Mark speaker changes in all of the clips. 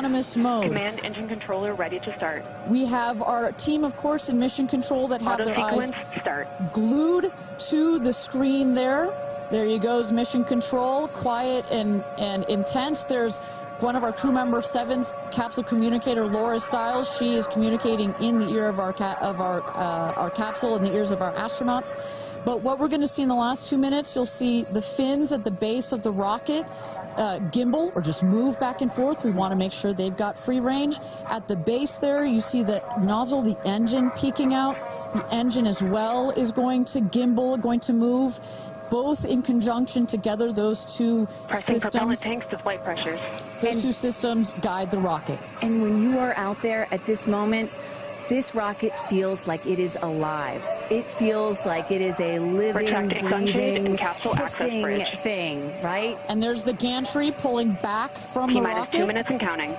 Speaker 1: autonomous mode.
Speaker 2: Command engine controller ready to start.
Speaker 1: We have our team, of course, in mission control that have
Speaker 2: Auto
Speaker 1: their eyes
Speaker 2: sequence start.
Speaker 1: glued to the screen there. There you goes, mission control, quiet and intense. There's one of our crew member 7's capsule communicator, Laura Stiles. She is communicating in the ear of our capsule, in the ears of our astronauts. But what we're going to see in the last 2 minutes, you'll see the fins at the base of the rocket gimbal or just move back and forth. We want to make sure they've got free range. At the base there, you see the nozzle, the engine peeking out. The engine as well is going to gimbal, going to move. Both in conjunction together, those two
Speaker 2: Pressing propellant
Speaker 1: systems.
Speaker 2: tanks to flight pressures.
Speaker 1: Those two systems guide the rocket.
Speaker 3: And when you are out there at this moment, this rocket feels like it is alive. It feels like it is a living,
Speaker 2: Retracting sunshade
Speaker 3: breathing,
Speaker 2: and capsule access
Speaker 3: hissing
Speaker 2: bridge.
Speaker 3: thing, right?
Speaker 1: And there's the gantry pulling back from the
Speaker 2: T-minus 2
Speaker 1: rocket.
Speaker 2: minutes and counting.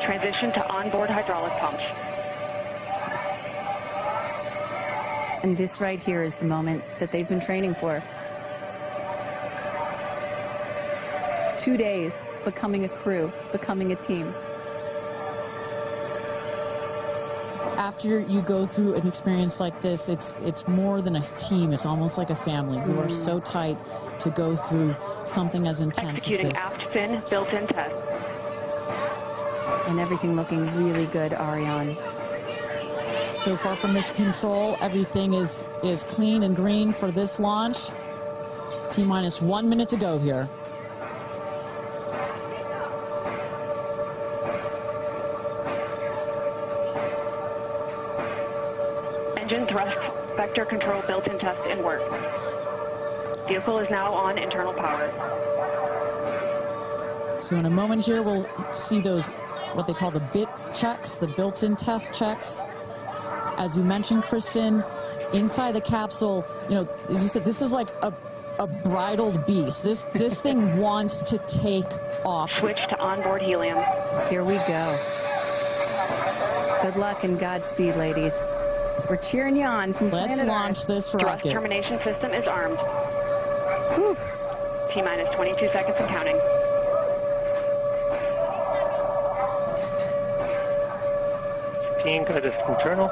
Speaker 2: Transition to onboard hydraulic pumps.
Speaker 3: And this right here is the moment that they've been training for. 2 days, becoming a crew, becoming a team.
Speaker 1: After you go through an experience like this, it's more than a team. It's almost like a family. You are so tight to go through something as intense
Speaker 2: Executing
Speaker 1: as this.
Speaker 2: aft fin built-in test.
Speaker 3: And everything looking really good, Ariane.
Speaker 1: So far from mission control, everything is clean and green for this launch. T-minus 1 minute to go here.
Speaker 2: Engine thrust vector control built-in test in work. Vehicle is now on internal power.
Speaker 1: So in a moment here, we'll see those, what they call the bit checks, the built-in test checks. As you mentioned, Kristen, inside the capsule, you know, as you said, this is like a bridled beast. This thing wants to take off.
Speaker 2: Switch to onboard helium.
Speaker 3: Here we go. Good luck and Godspeed, ladies. We're cheering you on from
Speaker 1: Let's
Speaker 3: planet
Speaker 1: launch
Speaker 3: Earth.
Speaker 1: this
Speaker 2: Thrust
Speaker 1: rocket.
Speaker 2: termination system is armed. T-minus 22 seconds and counting.
Speaker 4: Guidance internal.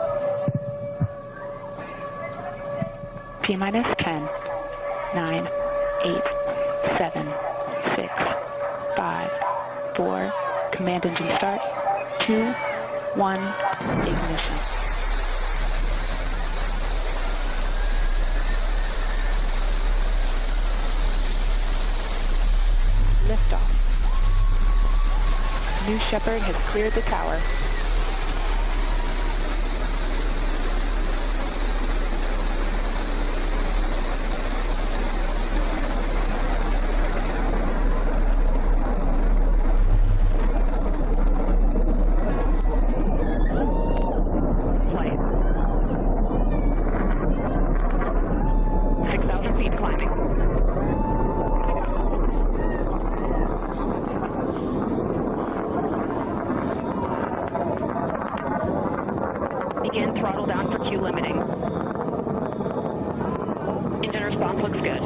Speaker 2: T-minus 10, 9, 8, 7, 6, 5, 4, command engine start, 2, 1, ignition. Liftoff. New Shepard has cleared the tower. Flight. 6,000 feet climbing. Begin throttle down for Q limiting. Engine response looks good.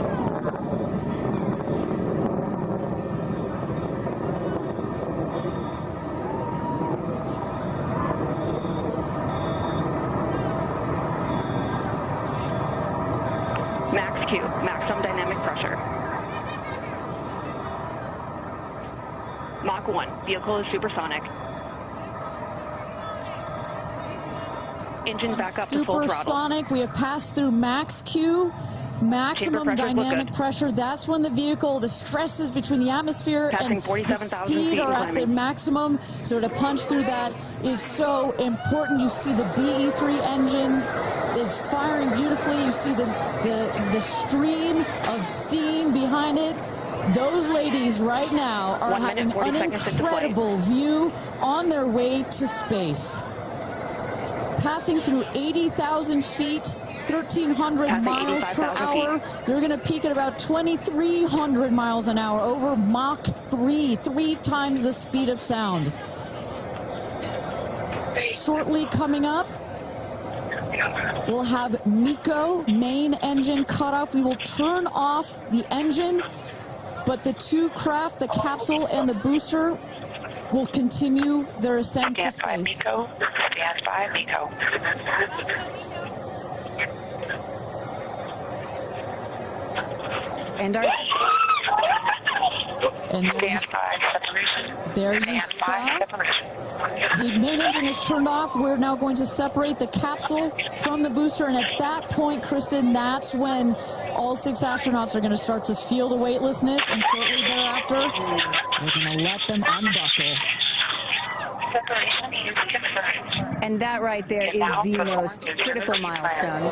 Speaker 2: Max Q, maximum dynamic pressure. Mach 1, vehicle is supersonic. Engine back up to full throttle.
Speaker 1: Supersonic, we have passed through max Q, maximum
Speaker 2: Chamber pressures look
Speaker 1: dynamic
Speaker 2: good.
Speaker 1: pressure. That's when the vehicle, the stresses between the atmosphere
Speaker 2: Passing
Speaker 1: and the
Speaker 2: 47,000
Speaker 1: speed
Speaker 2: feet
Speaker 1: are
Speaker 2: and
Speaker 1: at their
Speaker 2: climbing.
Speaker 1: maximum. So to punch through that is so important. You see the BE3 engines is firing beautifully. You see the stream of steam behind it. Those ladies right now are
Speaker 2: 1
Speaker 1: having
Speaker 2: minute, 40
Speaker 1: an
Speaker 2: seconds into flight.
Speaker 1: incredible view on their way to space. Passing through 80,000 feet, 1,300
Speaker 2: Passing
Speaker 1: miles per
Speaker 2: 85,000
Speaker 1: hour. They're going to peak at about 2,300 miles an hour over Mach 3, 3 times the speed of sound. Shortly coming up, we'll have MECO, main engine cutoff. We will turn off the engine but the two craft, the capsule and the booster, will continue their ascent to space.
Speaker 2: Stand by, MECO.
Speaker 3: And our...
Speaker 1: And there you saw the main engine is turned off. We're now going to separate the capsule from the booster, and at that point, Kristen, that's when all 6 astronauts are going to start to feel the weightlessness, and shortly thereafter, we're going to let them unbuckle.
Speaker 3: And that right there is the most critical milestone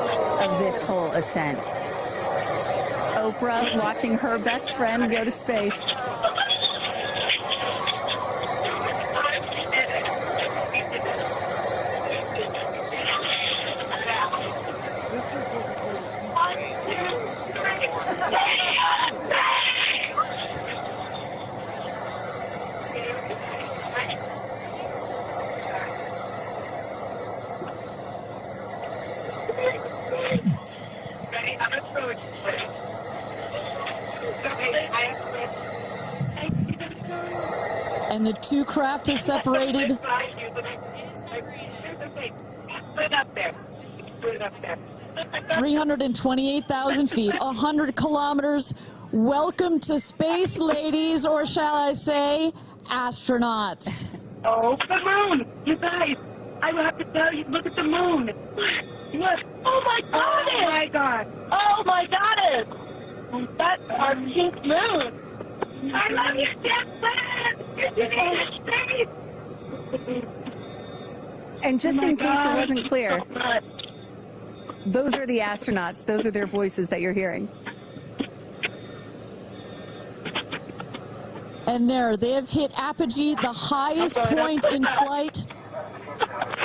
Speaker 3: of this whole ascent. Oprah watching her best friend go to space.
Speaker 1: And the two craft is separated.
Speaker 2: Put it up there. Put it up there.
Speaker 1: 328,000 feet, 100 kilometers. Welcome to space, ladies, or shall I say, astronauts.
Speaker 2: Oh, the moon! You guys, I have to tell you, look at the moon. Look. Oh my God! Oh my God! Oh my goddess! That's our pink moon. I love you, Jackson! You're in space!
Speaker 3: And just in case it wasn't clear,
Speaker 2: So much.
Speaker 3: those are the astronauts. Those are their voices that you're hearing.
Speaker 1: And there, they have hit apogee, the highest point in flight,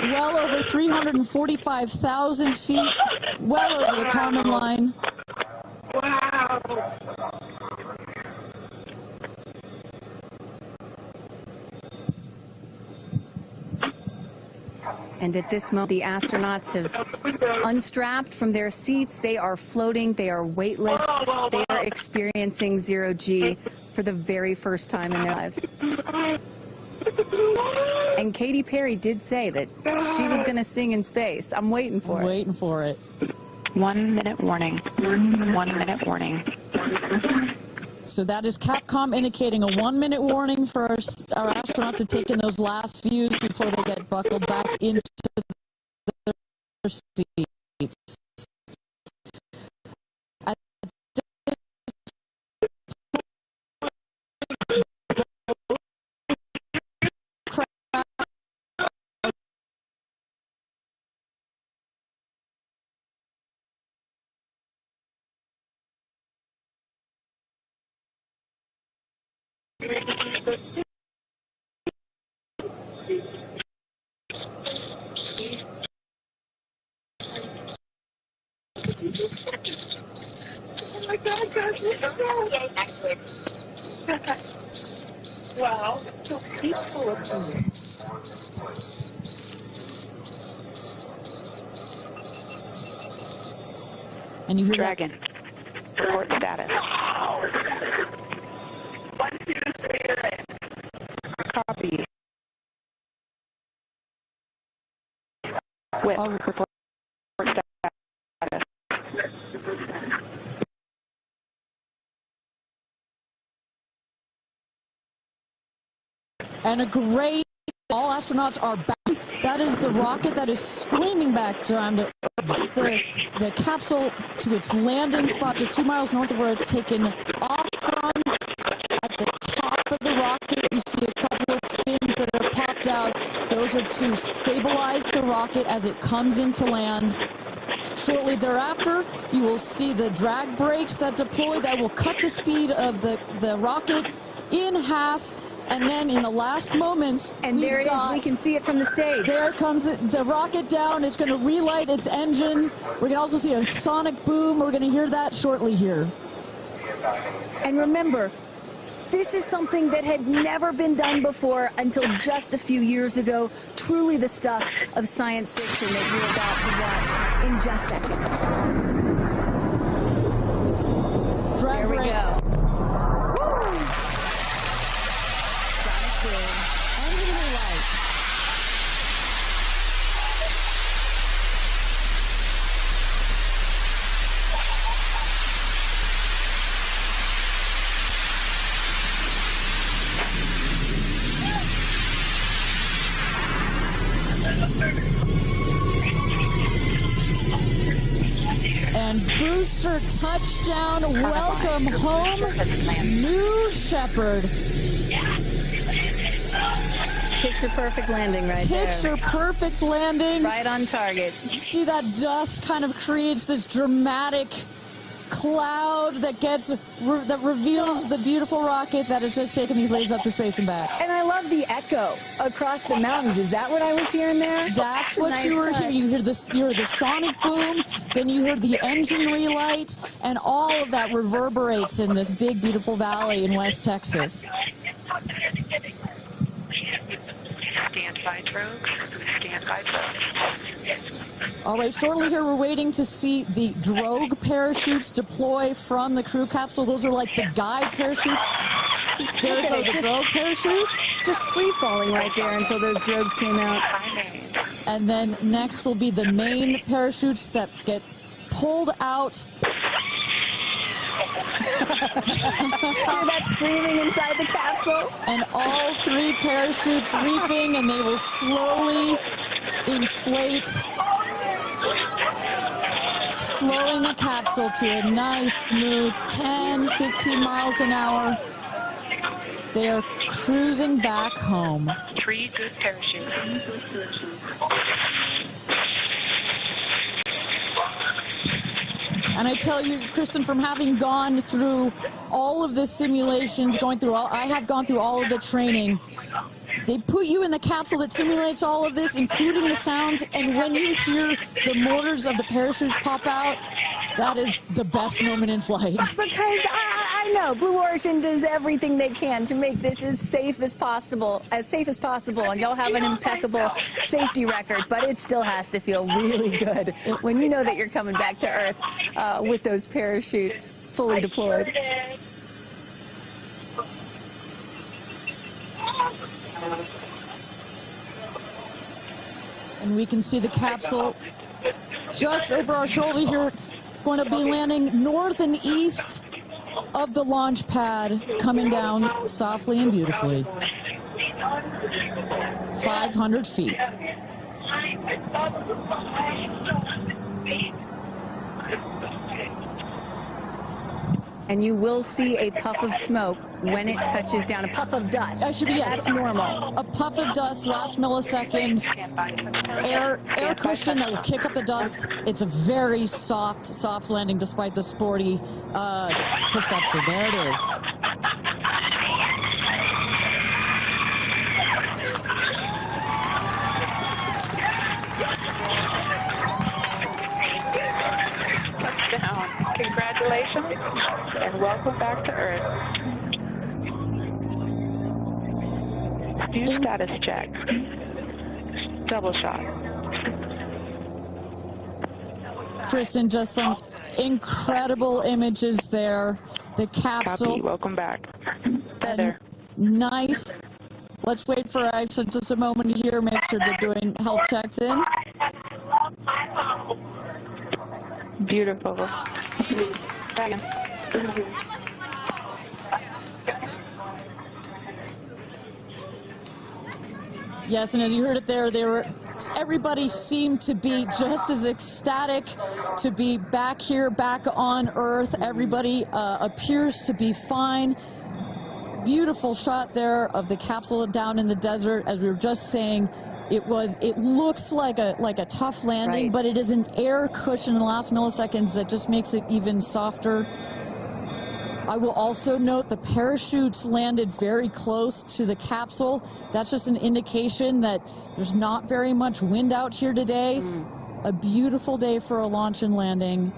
Speaker 1: well over 345,000 feet, well over the Kármán line.
Speaker 2: Wow!
Speaker 3: And at this moment, the astronauts have unstrapped from their seats. They are floating. They are weightless. They are experiencing zero-G for the very first time in their lives. And Katy Perry did say that she was going to sing in space. I'm waiting for it.
Speaker 1: Waiting for it.
Speaker 2: 1 minute warning. 1 minute warning.
Speaker 1: So that is Capcom indicating a 1 minute warning for our astronauts to take in those last views before they get buckled back into their seats. At
Speaker 2: Oh my God, gosh, wow, so peaceful up here.
Speaker 1: And you hear
Speaker 2: Dragon, report status. 1, 2, 3, copy. Whip, report status.
Speaker 1: and a great, all astronauts are back. That is the rocket that is screaming back down to the capsule to its landing spot just 2 miles north of where it's taken off from. At the top of the rocket, you see a couple of fins that have popped out. Those are to stabilize the rocket as it comes into land. Shortly thereafter, you will see the drag brakes that deploy that will cut the speed of the rocket in half. And then in the last moments,
Speaker 3: And there it is. We can see it from the stage.
Speaker 1: there comes the rocket down. It's going to relight its engine. We're going to also see a sonic boom. We're going to hear that shortly here.
Speaker 3: And remember, this is something that had never been done before until just a few years ago. Truly the stuff of science fiction that you're about to watch in just seconds.
Speaker 1: Drag
Speaker 3: There we
Speaker 1: brakes.
Speaker 3: go.
Speaker 1: booster touchdown. Welcome home, New Shepard.
Speaker 3: Picture perfect landing right there.
Speaker 1: Picture perfect landing.
Speaker 3: Right on target.
Speaker 1: See that dust kind of creates this dramatic cloud that reveals the beautiful rocket that has just taken these ladies up to space and back.
Speaker 3: And I love the echo across the mountains. Is that what I was hearing there?
Speaker 1: That's what
Speaker 3: nice
Speaker 1: you were hearing. You heard the sonic boom, then you heard the engine relight, and all of that reverberates in this big, beautiful valley in West Texas.
Speaker 2: Stand by, folks. Stand by, folks.
Speaker 1: All right, shortly here, we're waiting to see the drogue parachutes deploy from the crew capsule. Those are like the guide parachutes. There go the drogue parachutes.
Speaker 3: Just free falling right there until those drogues came out.
Speaker 1: And then next will be the main parachutes that get pulled out.
Speaker 3: Hear that screaming inside the capsule?
Speaker 1: And all three parachutes reefing, and they will slowly inflate, slowing the capsule to a nice, smooth 10, 15 miles an hour. They are cruising back home.
Speaker 2: 3 good parachutes.
Speaker 1: And I tell you, Kristen, from having gone through all of the simulations, I have gone through all of the training. They put you in the capsule that simulates all of this, including the sounds, and when you hear the motors of the parachutes pop out, that is the best moment in flight.
Speaker 3: Because I know Blue Origin does everything they can to make this as safe as possible, and y'all have an impeccable safety record, but it still has to feel really good when you know that you're coming back to Earth with those parachutes fully deployed.
Speaker 1: And we can see the capsule just over our shoulder here, going to be landing north and east of the launch pad, coming down softly and beautifully. 500 feet.
Speaker 3: And you will see a puff of smoke when it touches down, a puff of dust.
Speaker 1: Yes.
Speaker 3: That's normal.
Speaker 1: A puff of dust, last milliseconds, air cushion that will kick up the dust. It's a very soft landing despite the sporty perception. There it is.
Speaker 2: Touchdown. Congratulations, and welcome back to Earth. Do status check. Double shot.
Speaker 1: Kristen, just some incredible images there. The capsule.
Speaker 2: Copy. Welcome back. Better.
Speaker 1: Nice. Let's wait for just a moment here. Make sure they're doing health checks in.
Speaker 2: Beautiful.
Speaker 1: Yes, and as you heard it there, everybody seemed to be just as ecstatic to be back here, back on Earth. Everybody appears to be fine. Beautiful shot there of the capsule down in the desert. As we were just saying, it looks like a tough landing,
Speaker 3: right,
Speaker 1: but it is an air cushion in the last milliseconds that just makes it even softer. I will also note the parachutes landed very close to the capsule. That's just an indication that there's not very much wind out here today. A beautiful day for a launch and landing.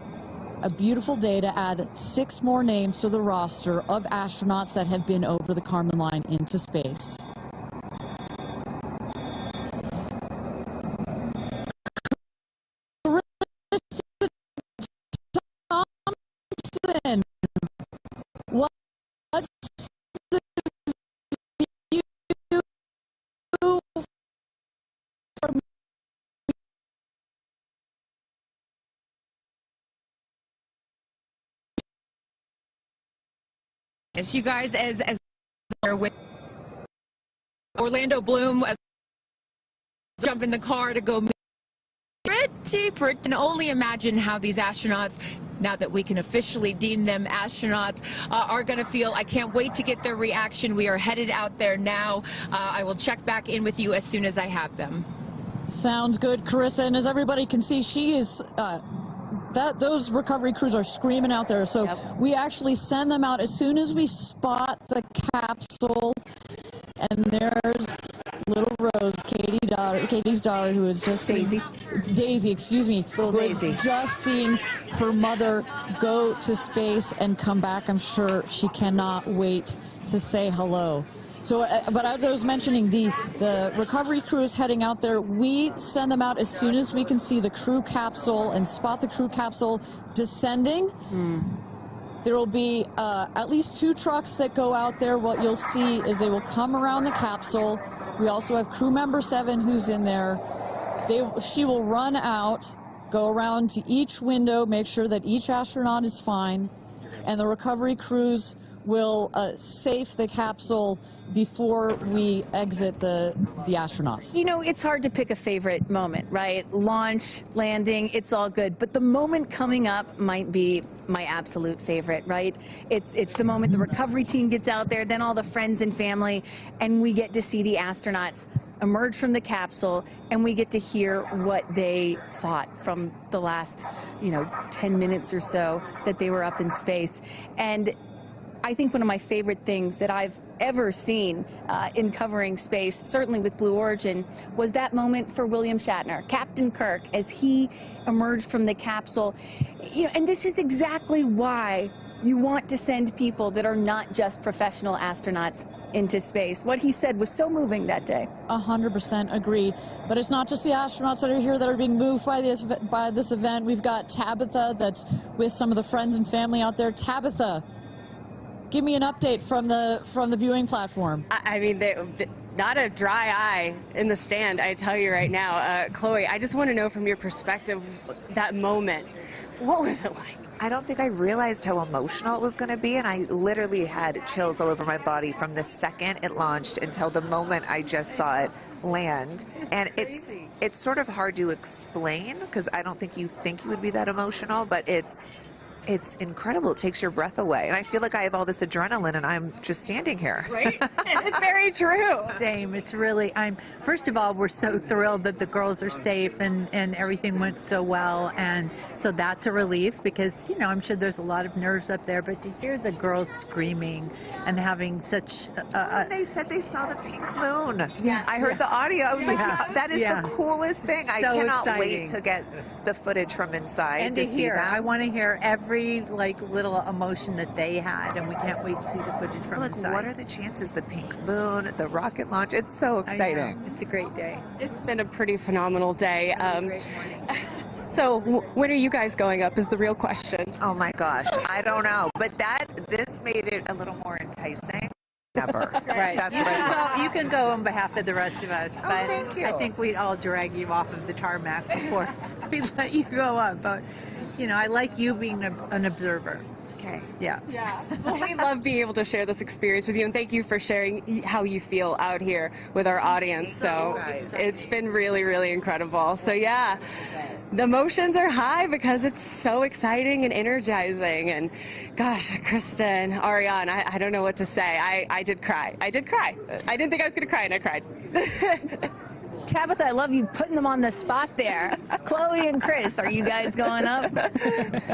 Speaker 1: A beautiful day to add 6 more names to the roster of astronauts that have been over the Kármán line into space. What's the view from
Speaker 4: as you guys as with Orlando Bloom as jump in the car to go meet pretty. And only imagine how these astronauts, now that we can officially deem them astronauts, are going to feel. I can't wait to get their reaction. We are headed out there now. I will check back in with you as soon as I have them.
Speaker 1: Sounds good, Carissa. And as everybody can see, she is those recovery crews are screaming out there. So we actually send them out as soon as we spot the capsule. And there's little Rose, Katy's daughter, who is just Daisy, excuse me, who is just seeing her mother go to space and come back. I'm sure she cannot wait to say hello. So, but as I was mentioning, the recovery crew is heading out there. We send them out as soon as we can see the crew capsule and spot the crew capsule descending. There will be at least 2 trucks that go out there. What you'll see is they will come around the capsule. We also have crew member 7 who's in there. She will run out, go around to each window, make sure that each astronaut is fine, and the recovery crews will safe the capsule before we exit the astronauts.
Speaker 3: You know, it's hard to pick a favorite moment, right? Launch, landing, it's all good. But the moment coming up might be my absolute favorite, right? It's the moment the recovery team gets out there, then all the friends and family, and we get to see the astronauts emerge from the capsule, and we get to hear what they thought from the last, 10 minutes or so that they were up in space. And I think one of my favorite things that I've ever seen in covering space, certainly with Blue Origin, was that moment for William Shatner, Captain Kirk, as he emerged from the capsule. And this is exactly why you want to send people that are not just professional astronauts into space. What he said was so moving that day.
Speaker 1: 100% agree. But it's not just the astronauts that are here that are being moved by this event. We've got Tabitha that's with some of the friends and family out there. Tabitha, give me an update from the viewing platform.
Speaker 5: I mean, not a dry eye in the stand, I tell you right now. Chloe, I just want to know from your perspective, that moment, what was it like?
Speaker 6: I don't think I realized how emotional it was going to be, and I literally had chills all over my body from the second it launched until the moment I just saw it land. And it's sort of hard to explain, because I don't think you would be that emotional, but it's incredible. It takes your breath away. And I feel like I have all this adrenaline and I'm just standing here.
Speaker 5: Right? It's very true.
Speaker 7: Same. It's really, first of all, we're so thrilled that the girls are safe and everything went so well. And so that's a relief because, I'm sure there's a lot of nerves up there, but to hear the girls screaming and having such
Speaker 6: they said they saw the pink moon. Yeah. I heard the audio. I was like, that is the coolest thing. I cannot wait to get the footage from inside
Speaker 7: and
Speaker 6: to see that.
Speaker 7: I want to hear every little emotion that they had, and we can't wait to see the footage from inside.
Speaker 6: What are the chances? The pink moon, the rocket launch. It's so exciting.
Speaker 7: It's a great day.
Speaker 5: It's been a pretty phenomenal day.
Speaker 7: Great morning.
Speaker 5: So when are you guys going up is the real question.
Speaker 6: Oh my gosh, I don't know, but this made it a little more enticing. Never.
Speaker 7: Right.
Speaker 6: That's right.
Speaker 7: You can go on behalf of the rest of us, but
Speaker 6: thank you.
Speaker 7: I think we'd all drag you off of the tarmac before we let you go up. But I like you being an observer.
Speaker 6: Okay.
Speaker 7: Yeah.
Speaker 5: Well, we love being able to share this experience with you, and thank you for sharing how you feel out here with our audience. So it's been really, really incredible. So yeah, the emotions are high because it's so exciting and energizing. And gosh, Kristen, Ariane, I don't know what to say. I did cry. I didn't think I was going to cry, and I cried.
Speaker 3: Tabitha, I love you putting them on the spot there. Chloe and Chris, are you guys going up?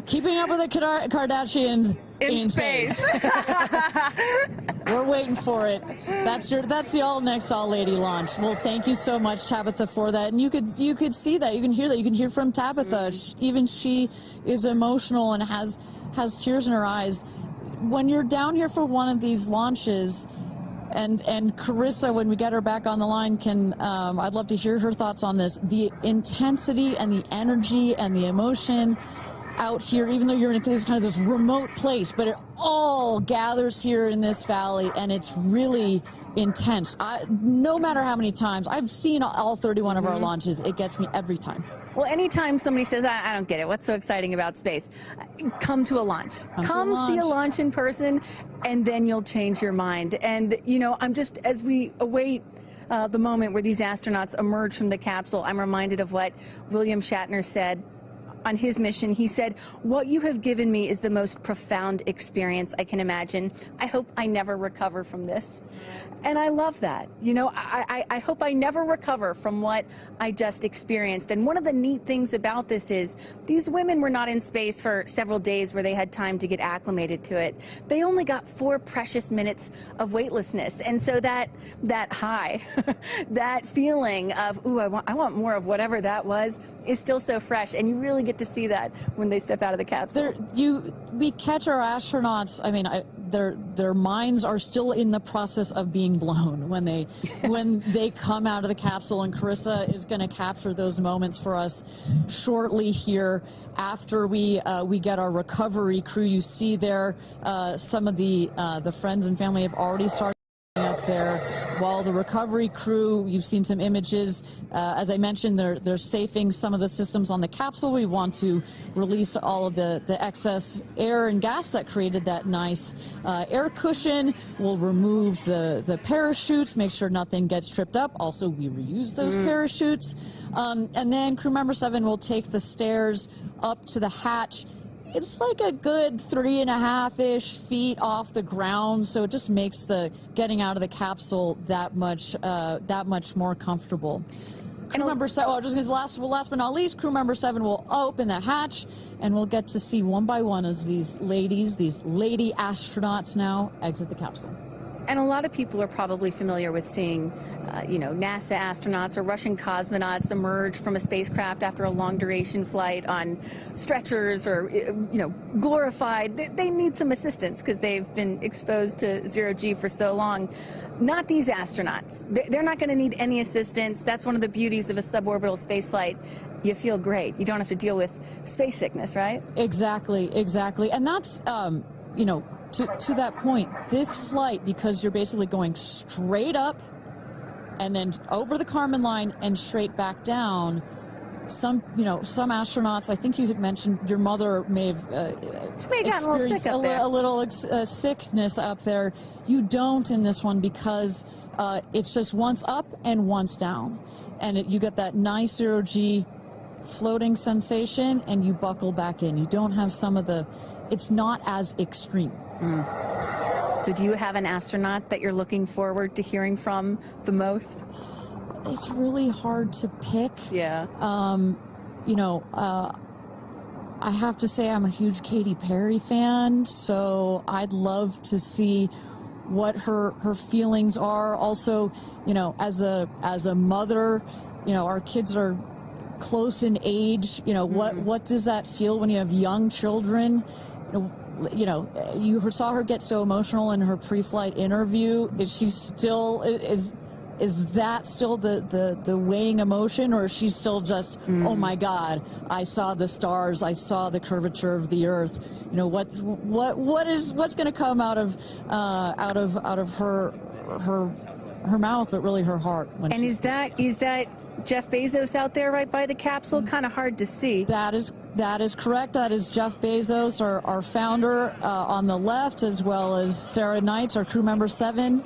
Speaker 1: Keeping up with the Kardashians in space. We're waiting for it. That's the all lady launch. Well, thank you so much, Tabitha, for that. And you could see that. You can hear that. You can hear from Tabitha. Even she is emotional and has tears in her eyes. When you're down here for one of these launches, and Carissa, when we get her back on the line, I'd love to hear her thoughts on this. The intensity and the energy and the emotion out here, even though you're in this remote place, but it all gathers here in this valley, and it's really intense. No matter how many times, I've seen all 31 of our launches, it gets me every time.
Speaker 3: Well, anytime somebody says, I don't get it, what's so exciting about space? Come to a launch. Come see a launch in person, and then you'll change your mind. And, I'm just, as we await the moment where these astronauts emerge from the capsule, I'm reminded of what William Shatner said on his mission. He said, "What you have given me is the most profound experience I can imagine. I hope I never recover from this." And I love that. You know, I hope I never recover from what I just experienced. And one of the neat things about this is these women were not in space for several days where they had time to get acclimated to it. They only got 4 precious minutes of weightlessness. And so that high, that feeling of, ooh, I want more of whatever that was, is still so fresh. And you really get to see that when they step out of the capsule.
Speaker 1: We catch our astronauts, I mean, their minds are still in the process of being blown when they come out of the capsule, and Carissa is going to capture those moments for us shortly here after we get our recovery crew. You see there some of the friends and family have already started up there, while the recovery crew, you've seen some images. As I mentioned, they're safing some of the systems on the capsule. We want to release all of the excess air and gas that created that nice air cushion. We'll remove the parachutes, make sure nothing gets tripped up. Also, we reuse those parachutes. And then crew member 7 will take the stairs up to the hatch. It's like a good 3.5-ish feet off the ground, so it just makes the getting out of the capsule that much more comfortable. Crew member 7, last but not least, crew member 7 will open the hatch, and we'll get to see one by one as these lady astronauts now exit the capsule.
Speaker 3: And a lot of people are probably familiar with seeing, NASA astronauts or Russian cosmonauts emerge from a spacecraft after a long-duration flight on stretchers or, glorified. They need some assistance because they've been exposed to zero-G for so long. Not these astronauts. They're not going to need any assistance. That's one of the beauties of a suborbital spaceflight. You feel great. You don't have to deal with space sickness, right? Exactly. And that's, to that point, this flight, because you're basically going straight up and then over the Kármán line and straight back down, some astronauts, I think you had mentioned your mother may have experienced a little sickness up there. You don't in this one because it's just once up and once down. And you get that nice zero-G floating sensation and you buckle back in. You don't have it's not as extreme. So do you have an astronaut that you're looking forward to hearing from the most? It's really hard to pick. Yeah. I have to say I'm a huge Katy Perry fan, so I'd love to see what her feelings are. Also, as a mother, our kids are close in age. What does that feel when you have young children? You saw her get so emotional in her pre-flight interview. Is she still is that still the weighing emotion, or is she still just oh my God, I saw the stars, I saw the curvature of the Earth? What's going to come out of her mouth, but really her heart? And is that Jeff Bezos out there right by the capsule? Kind of hard to see. That is correct. That is Jeff Bezos, our founder, on the left, as well as Sarah Knights, our crew member 7.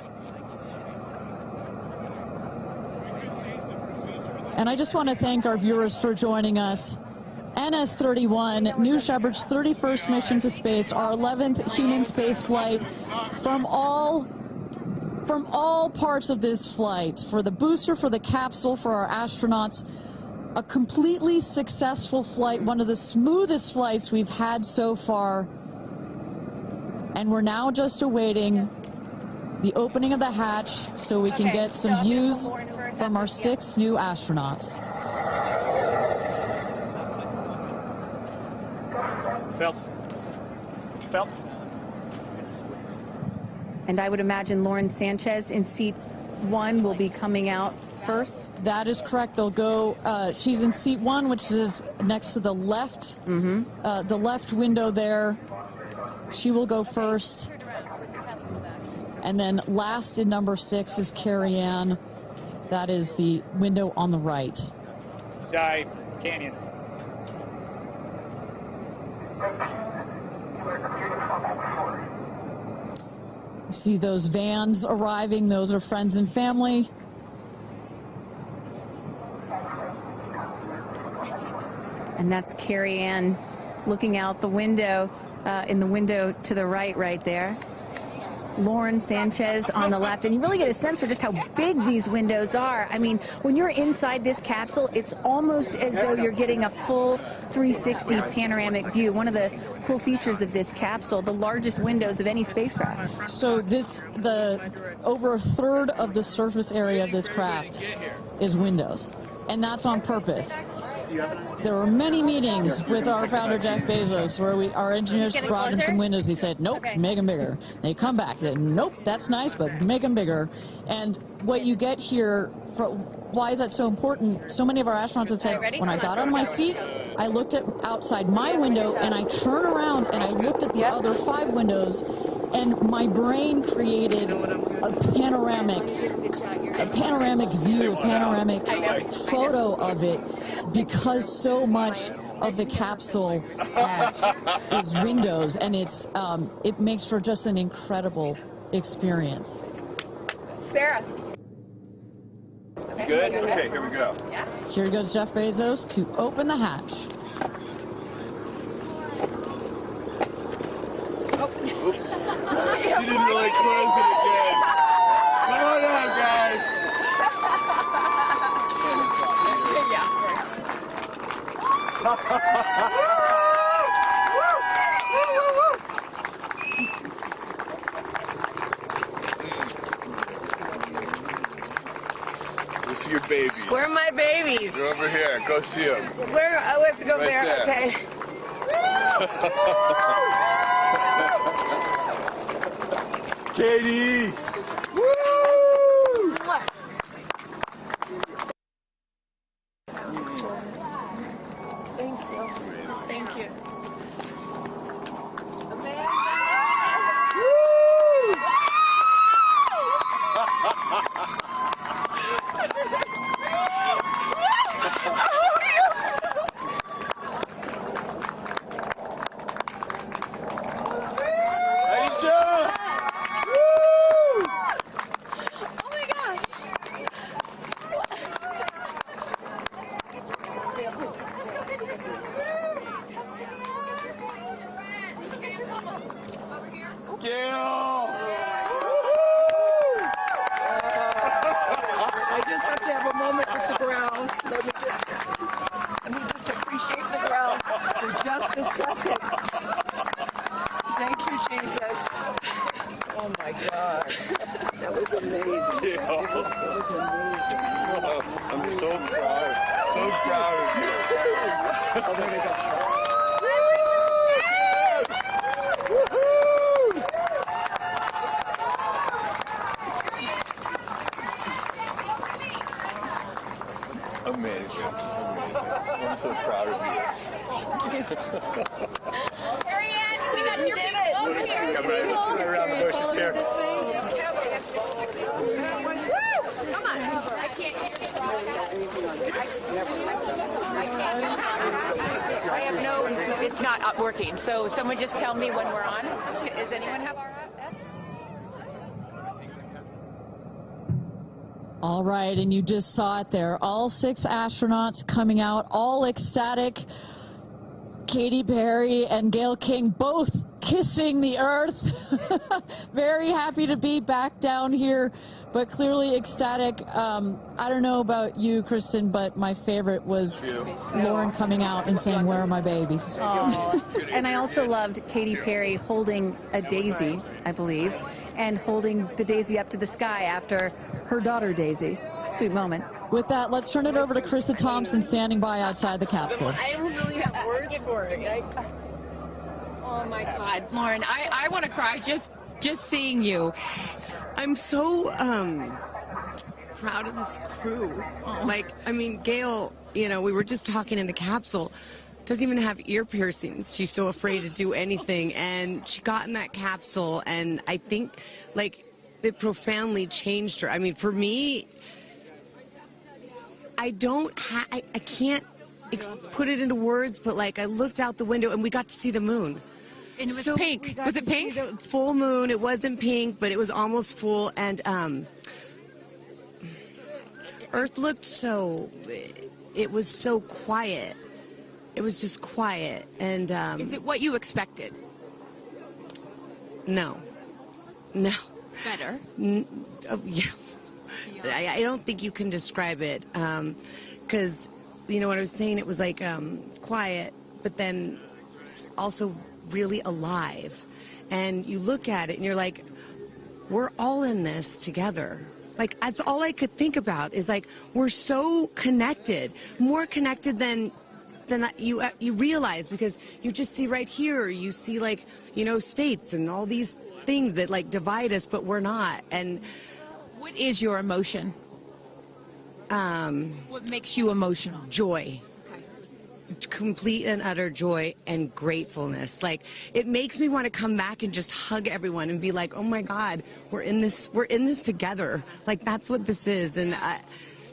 Speaker 3: And I just want to thank our viewers for joining us. NS-31, New Shepard's 31st mission to space, our 11th human space flight. From all parts of this flight, for the booster, for the capsule, for our astronauts, a completely successful flight, one of the smoothest flights we've had so far. And we're now just awaiting the opening of the hatch so we can get some views from our 6 new astronauts.
Speaker 8: Phelps.
Speaker 3: And I would imagine Lauren Sanchez in seat 1 will be coming out first.
Speaker 1: That is correct. They'll go, she's in seat 1, which is next to the left, the left window there. She will go first. And then last in number 6 is Carrie Ann. That is the window on the right.
Speaker 8: Side canyon.
Speaker 1: You see those vans arriving. Those are friends and family.
Speaker 3: And that's Carrie Ann looking out the window, in the window to the right there. Lauren Sanchez on the left, and you really get a sense for just how big these windows are. I mean, when you're inside this capsule, it's almost as though you're getting a full 360 panoramic view. One of the cool features of this capsule, the largest windows of any spacecraft.
Speaker 1: So over a third of the surface area of this craft is windows, and that's on purpose. There were many meetings with our founder, Jeff Bezos, where our engineers brought him some windows. He said, nope, make them bigger. They come back, nope, that's nice, but make them bigger. And what you get here, why is that so important? So many of our astronauts have said, when I got on my seat, I looked outside my window, and I turned around and I looked at the other 5 windows, and my brain created a panoramic view, a panoramic photo of it, because so much of the capsule is windows, and it makes for just an incredible experience.
Speaker 4: Sarah.
Speaker 9: Good? Okay, here we go.
Speaker 1: Here goes Jeff Bezos to open the hatch.
Speaker 9: She didn't really close it again. Come on out, guys. Go see your babies.
Speaker 10: Where are my babies?
Speaker 9: They're over here. Go see them.
Speaker 10: Where? Oh, we have to go
Speaker 9: Right
Speaker 10: there.
Speaker 9: there.
Speaker 10: Okay.
Speaker 9: Katie!
Speaker 10: Thank you.
Speaker 9: Gayle!
Speaker 10: I just have to have a moment with the ground. Let me just appreciate the ground for just a second. Thank you, Jesus. Oh my God. That was amazing. It was amazing.
Speaker 9: I'm so proud. So proud of you.
Speaker 10: Oh my God.
Speaker 9: Amazing. I'm so proud of you.
Speaker 4: Carrie Ann, we got your people over here.
Speaker 8: Come right around the bushes here.
Speaker 4: Woo! Come on. I can't I have no, it's not working. So someone just tell me when we're on. Does anyone have our app?
Speaker 1: All right, and you just saw it there. All 6 astronauts coming out, all ecstatic. Katy Perry and Gayle King both kissing the Earth. Very happy to be back down here, but clearly ecstatic. I don't know about you, Kristen, but my favorite was Lauren coming out and saying, "Where are my babies?"
Speaker 3: Oh. And I also loved Katy Perry holding a daisy, I believe, and holding the daisy up to the sky after her daughter Daisy. Sweet moment.
Speaker 1: With that, let's turn it over to Krista Thompson standing by outside the capsule.
Speaker 10: I don't really have words for it.
Speaker 4: Oh my God, Lauren, I want to cry just seeing you.
Speaker 11: I'm so proud of this crew. Like, I mean, Gayle, you know, we were just talking in the capsule, doesn't even have ear piercings. She's so afraid to do anything. And she got in that capsule, and I think, like, it profoundly changed her. I mean, for me, I can't put it into words, but, like, I looked out the window, and we got to see the moon.
Speaker 4: And it was pink. Was it pink?
Speaker 11: Full moon. It wasn't pink, but it was almost full. And Earth looked so, it was so quiet. it was just quiet. And
Speaker 4: Is it what you expected?
Speaker 11: No.
Speaker 4: Better.
Speaker 11: Oh, yeah. I don't think you can describe it, because you know what I was saying. It was like quiet, but then also really alive. And you look at it and you're like, we're all in this together. Like, that's all I could think about is like, we're so connected, more connected than you realize, because you just see right here, you see like, you know, states and all these things that like divide us, but we're not. And
Speaker 4: what is your emotion? What makes you emotional?
Speaker 11: Joy. Complete and utter joy and gratefulness. Like, it makes me want to come back and just hug everyone and be like, oh my God, we're in this together. Like, that's what this is. And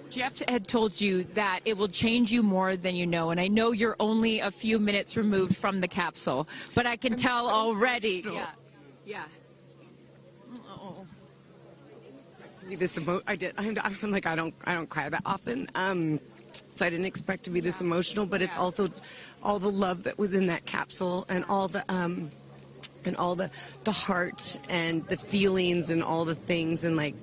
Speaker 4: Jeff had told you that it will change you more than you know, and I know you're only a few minutes removed from the capsule, but I can tell so already.
Speaker 11: Emotional.
Speaker 4: Yeah. Oh.
Speaker 11: To be this I'm like, I don't cry that often. So I didn't expect to be this emotional, but it's also all the love that was in that capsule, and all the heart and the feelings and all the things, and like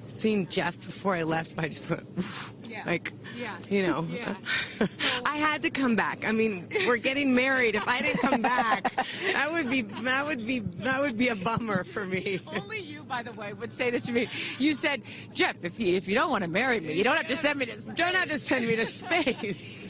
Speaker 11: seeing Jeff before I left, I just went, oof, like, you know, I had to come back. I mean, we're getting married. If I didn't come back, that would be a bummer for me.
Speaker 4: Only you, by the way, would say this to me. You said, Jeff, if you don't want to marry me, you don't have to send me to space.
Speaker 11: Don't have to send me to space.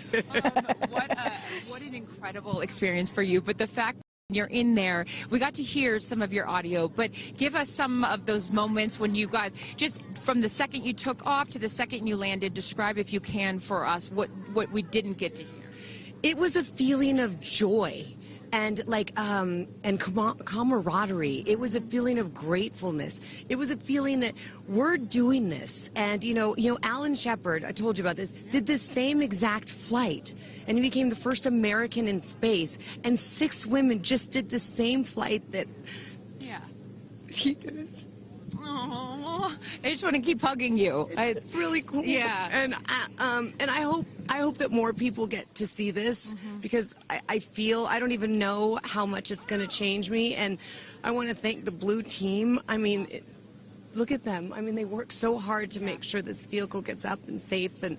Speaker 4: What an incredible experience for you. But the fact you're in there, we got to hear some of your audio, but give us some of those moments when you guys, just from the second you took off to the second you landed, describe, if you can, for us what we didn't get to hear.
Speaker 11: It was a feeling of joy and like and camaraderie. It was a feeling of gratefulness. It was a feeling that we're doing this. And you know Alan Shepard, I told you about this, did this same exact flight, and he became the first American in space, and 6 women just did the same flight that he did.
Speaker 4: Oh, I just want to keep hugging you.
Speaker 11: It's really cool.
Speaker 4: Yeah.
Speaker 11: And I hope that more people get to see this, because I feel, I don't even know how much it's going to change me. And I want to thank the Blue team. I mean, look at them. I mean, they work so hard to make sure this vehicle gets up and safe. And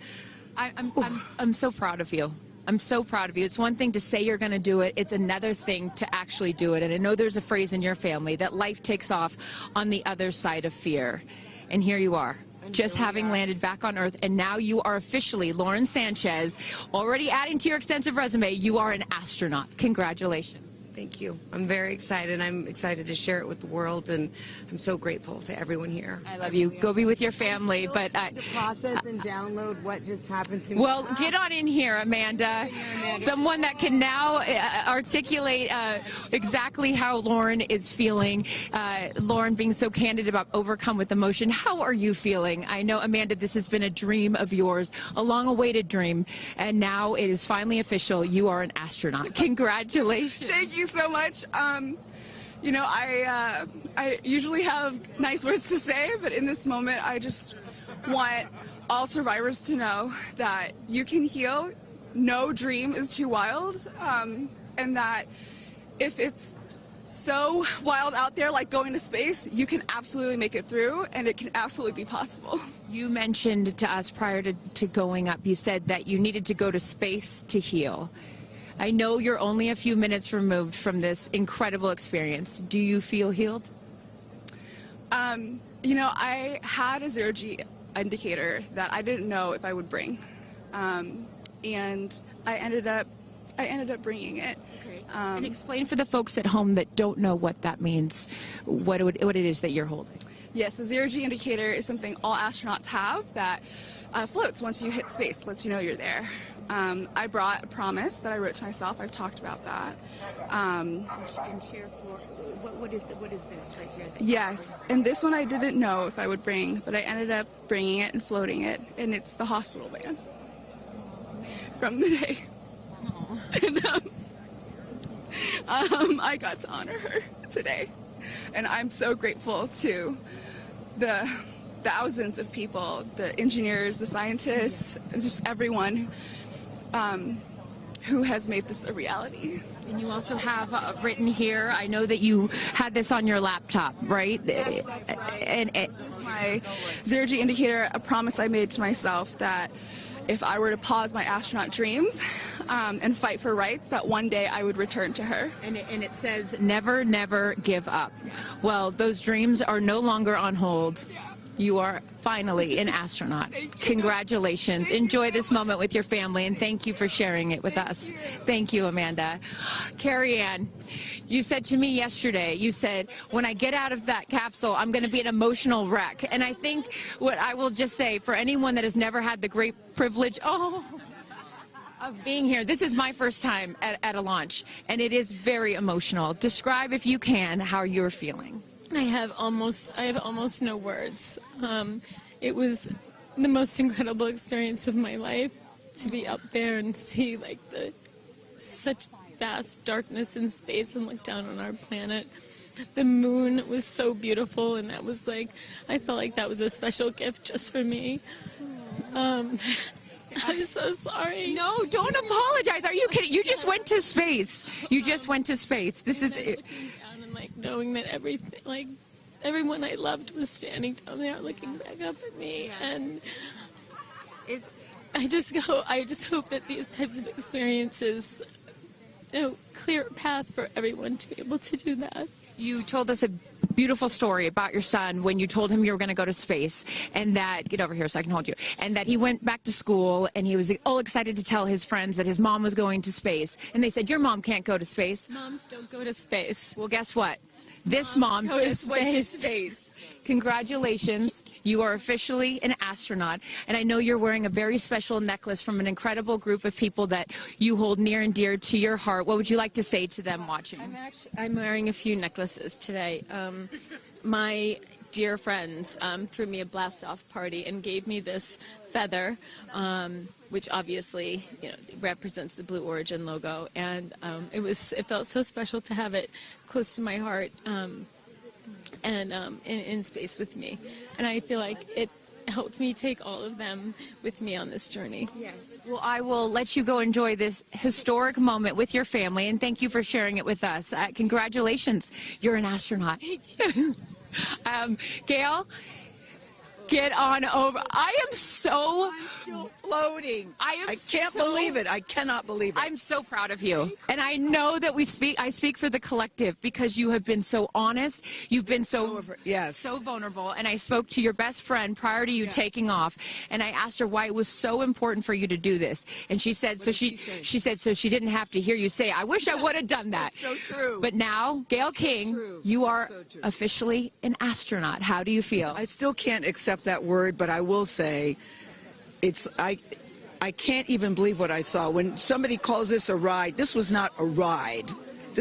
Speaker 4: I'm so proud of you. I'm so proud of you. It's one thing to say you're going to do it. It's another thing to actually do it. And I know there's a phrase in your family that life takes off on the other side of fear. And here you are, just having landed back on Earth. And now you are officially, Lauren Sanchez, already adding to your extensive resume, you are an astronaut. Congratulations.
Speaker 11: Thank you. I'm very excited. I'm excited to share it with the world, and I'm so grateful to everyone here.
Speaker 4: I love you. Go be with your family. But
Speaker 11: to process and download what just happened to me.
Speaker 4: Well, get on in here, Amanda. Someone that can now articulate exactly how Lauren is feeling. Lauren being so candid about overcome with emotion. How are you feeling? I know, Amanda, this has been a dream of yours, a long-awaited dream, and now it is finally official. You are an astronaut. Congratulations.
Speaker 12: Thank you so much. You know, I usually have nice words to say, but in this moment, I just want all survivors to know that you can heal. No dream is too wild, and that if it's so wild out there, like going to space, you can absolutely make it through, and it can absolutely be possible.
Speaker 4: You mentioned to us prior to going up, you said that you needed to go to space to heal. I know you're only a few minutes removed from this incredible experience. Do you feel healed?
Speaker 12: You know, I had a zero-G indicator that I didn't know if I would bring, and I ended up bringing it.
Speaker 4: Okay. And explain for the folks at home that don't know what that means, what it is that you're holding.
Speaker 12: Yes, the zero-G indicator is something all astronauts have that floats once you hit space, lets you know you're there. I brought a promise that I wrote to myself. I've talked about that.
Speaker 4: And share for what is this right here?
Speaker 12: Yes, and this one I didn't know if I would bring, but I ended up bringing it and floating it, and it's the hospital van from the day. And I got to honor her today, and I'm so grateful to the thousands of people, the engineers, the scientists, just everyone who has made this a reality.
Speaker 4: And you also have written here, I know that you had this on your laptop, right?
Speaker 12: Yes, that's right. This is my zero-G indicator, a promise I made to myself that if I were to pause my astronaut dreams and fight for rights, that one day I would return to her.
Speaker 4: And it says, never, never give up. Well, those dreams are no longer on hold. You are finally an astronaut. Congratulations. Enjoy this moment with your family, and thank you for sharing it with us. Thank you, Amanda. Carrie Ann, you said to me yesterday, you said, when I get out of that capsule, I'm going to be an emotional wreck. And I think what I will just say, for anyone that has never had the great privilege, of being here, this is my first time at a launch, and it is very emotional. Describe, if you can, how you're feeling.
Speaker 13: I have almost no words. It was the most incredible experience of my life to be up there and see like such vast darkness in space and look down on our planet. The moon was so beautiful, and that was like, I felt like that was a special gift just for me. I'm so sorry.
Speaker 4: No, don't apologize. Are you kidding? You just went to space. You just went to space. This is it.
Speaker 13: Like knowing that everyone I loved was standing down there looking back up at me, and I just hope that these types of experiences, clear a path for everyone to be able to do that.
Speaker 4: You told us a beautiful story about your son when you told him you were going to go to space, and that, get over here so I can hold you, and that he went back to school and he was all excited to tell his friends that his mom was going to space, and they said, your mom can't go to space.
Speaker 13: Moms don't go to space.
Speaker 4: Well, guess what? This mom just went to space. Congratulations. You are officially an astronaut, and I know you're wearing a very special necklace from an incredible group of people that you hold near and dear to your heart. What would you like to say to them watching?
Speaker 13: I'm wearing a few necklaces today. My dear friends threw me a blast-off party and gave me this feather, which obviously represents the Blue Origin logo, and it felt so special to have it close to my heart. And in space with me, and I feel like it helped me take all of them with me on this journey.
Speaker 4: Yes. Well, I will let you go enjoy this historic moment with your family, and thank you for sharing it with us. Congratulations, you're an astronaut. Gayle, get on over. I'm still
Speaker 10: floating. I can't believe it. I cannot believe it.
Speaker 4: I'm so proud of you. And I know that I speak for the collective, because you have been so honest. You've been so vulnerable. And I spoke to your best friend prior to you taking off, and I asked her why it was so important for you to do this. And she said, she said, so she didn't have to hear you say, I wish I would have done that.
Speaker 10: So true.
Speaker 4: But now, Gayle King, you are officially an astronaut. How do you feel?
Speaker 10: I still can't accept that word, but I will say, I can't even believe what I saw. When somebody calls this a ride, this was not a ride.